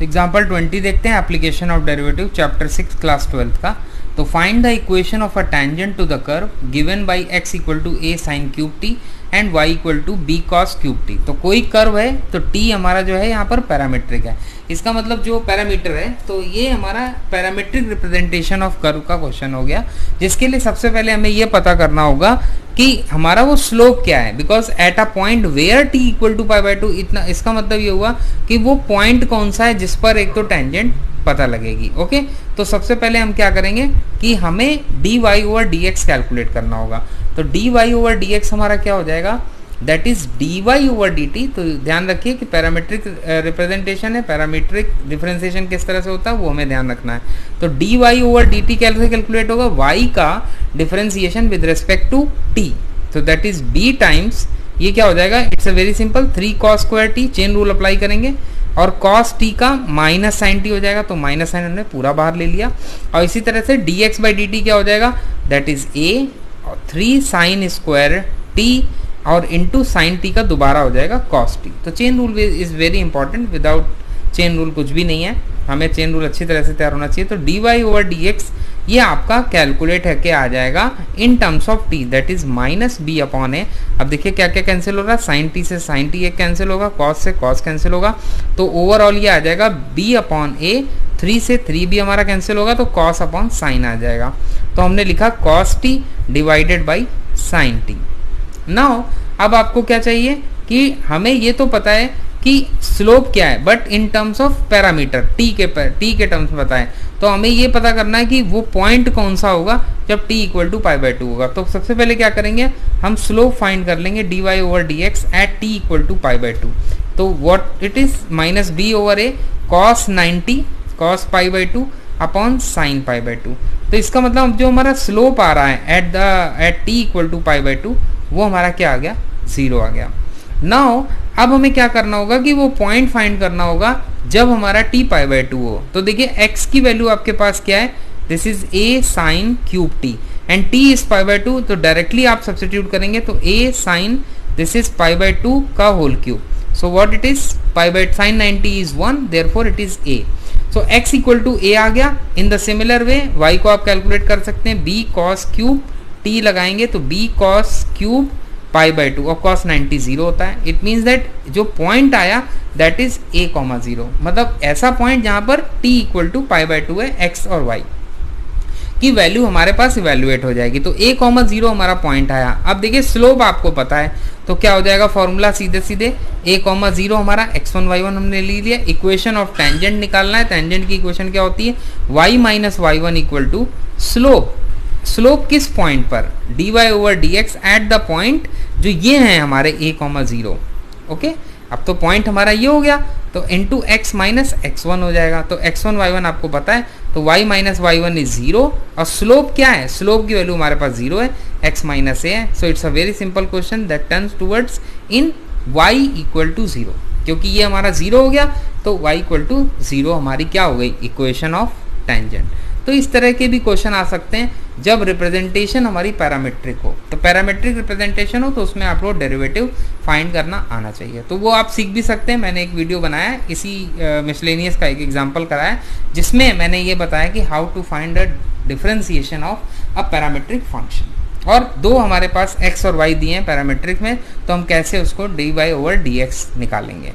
Example 20 देखते हैं, application of derivative chapter 6 class 12 का। तो find the equation of a tangent to the curve given by x equal to a sine cube t and y equal to b cos cube t. तो कोई curve है तो t हमारा जो है यहाँ पर पैरामीट्रिक है, इसका मतलब जो पैरामीटर है, तो ये हमारा पैरामीट्रिक रिप्रेजेंटेशन ऑफ कर्व का क्वेश्चन हो गया, जिसके लिए सबसे पहले हमें ये पता करना होगा कि हमारा वो स्लोप क्या है। Because at a point where t equal to pi by 2, इतना इसका मतलब ये हुआ कि वो पॉइंट कौन सा है जिस पर एक तो टेंजेंट पता लगेगी। ओके, तो सबसे पहले हम क्या करेंगे कि हमें dy ओवर dx कैलकुलेट करना होगा। तो dy ओवर dx हमारा क्या हो जाएगा, that is dy over dt। तो ध्यान रखिए कि पैरामीट्रिक रिप्रेजेंटेशन है, पैरामीट्रिक डिफरेंशिएशन किस तरह से होता है वो हमें ध्यान रखना है। तो dy ओवर dt कैसे कैलकुलेट होगा, y का differentiation with respect to t, तो दैट इज b टाइम्स, ये क्या हो जाएगा, it's a very simple 3 cos square t, chain rule apply करेंगे, और cos t का माइनस साइन t हो जाएगा, तो माइनस साइन हमने पूरा बाहर ले लिया। और इसी तरह से dx बाई dt क्या हो जाएगा, that is a 3 sine square t और इंटू साइन t का दोबारा हो जाएगा cos t। तो chain rule is very important, without chain rule कुछ भी नहीं है, हमें चेन रूल अच्छी तरह से तैयार होना चाहिए। तो dy ओवर dx ये आपका कैलकुलेट है क्या आ जाएगा in terms of t, that is minus b upon A. अब देखिए क्या क्या कैंसिल हो रहा है, साइन t से साइन t एक कैंसिल होगा, cos से cos कैंसिल होगा, तो ओवरऑल ये आ जाएगा b अपॉन ए, 3 से 3 भी हमारा कैंसिल होगा, तो cos अपॉन साइन आ जाएगा। तो हमने लिखा cos t divided by sine t। Now अब आपको क्या चाहिए कि हमें ये तो पता है कि स्लोप क्या है, but in terms of parameter t के टर्म्स में बताएं, तो हमें ये पता करना है कि वो पॉइंट कौन सा होगा जब t equal to pi by 2 होगा। तो सबसे पहले क्या करेंगे, हम स्लोप फाइंड कर लेंगे dy over dx at t equal to pi by 2। तो what it is, minus b over a cos 90 cos pi by 2 upon sine pi by 2। तो इसका मतलब जो हमारा स्लोप आ रहा है at t equal to pi by 2, वो हमारा क्या आ गया, 0 आ गया। नाउ अब हमें क्या करना होगा कि वो पॉइंट फाइंड करना होगा जब हमारा t पाई बाय 2 हो। तो देखिए x की वैल्यू आपके पास क्या है, this is a sine cube t and t is pi by 2, तो डायरेक्टली आप सब्स्टिट्यूट करेंगे, तो a sine this is pi by 2 का whole cube, so what it is, pi by sine 90 is 1, therefore it is a। So x equal to a आ गया। In the similar way y को आप calculate कर सकते हैं, b cos cube t लगाएंगे तो b cos cube pi by 2, और cos 90 0 होता है। इट मीन्स दैट जो पॉइंट आया दैट इज a, 0, मतलब ऐसा पॉइंट जहां पर t equal to pi by 2 है, x और y की वैल्यू हमारे पास इवेल्युएट हो जाएगी। तो a, 0 हमारा पॉइंट आया। अब देखिए स्लोप आपको पता है, तो क्या हो जाएगा फॉर्मूला, सीधे सीधे a, 0 हमारा x1 y1 हमने ले लिया। इक्वेशन ऑफ टेंजेंट निकालना है, टेंजेंट की इक्वेशन क्या होती है, y minus y1 equal to slope, slope किस पॉइंट पर, dy over dx at the point जो ये है हमारे a, 0। ओके, अब तो पॉइंट हमारा ये हो गया, तो इंटू x माइनस x1 हो जाएगा। तो x1 y1 आपको पता है, तो y माइनस y1 इज 0, और स्लोप क्या है, स्लोप की वैल्यू हमारे पास 0 है, x माइनस a है। So it's a very simple question that turns towards in y equal to 0, क्योंकि ये हमारा 0 हो गया, तो y इक्वल टू 0 हमारी क्या हो गई, इक्वेशन ऑफ टेंजेंट। तो इस तरह के भी क्वेश्चन आ सकते हैं जब रिप्रेजेंटेशन हमारी पैरामीट्रिक हो। तो पैरामीट्रिक रिप्रेजेंटेशन हो तो उसमें आपको डेरिवेटिव फाइंड करना आना चाहिए, तो वो आप सीख भी सकते हैं। मैंने एक वीडियो बनाया है, इसी मिसलेनियस का एक एग्जांपल कराया, जिसमें मैंने ये बताया कि how to find the differentiation of a parametric function. और दो हमारे पास x और y दिए हैं पैरामीट्रिक में, तो हम कैसे उसको dy ओवर dx निकालेंगे।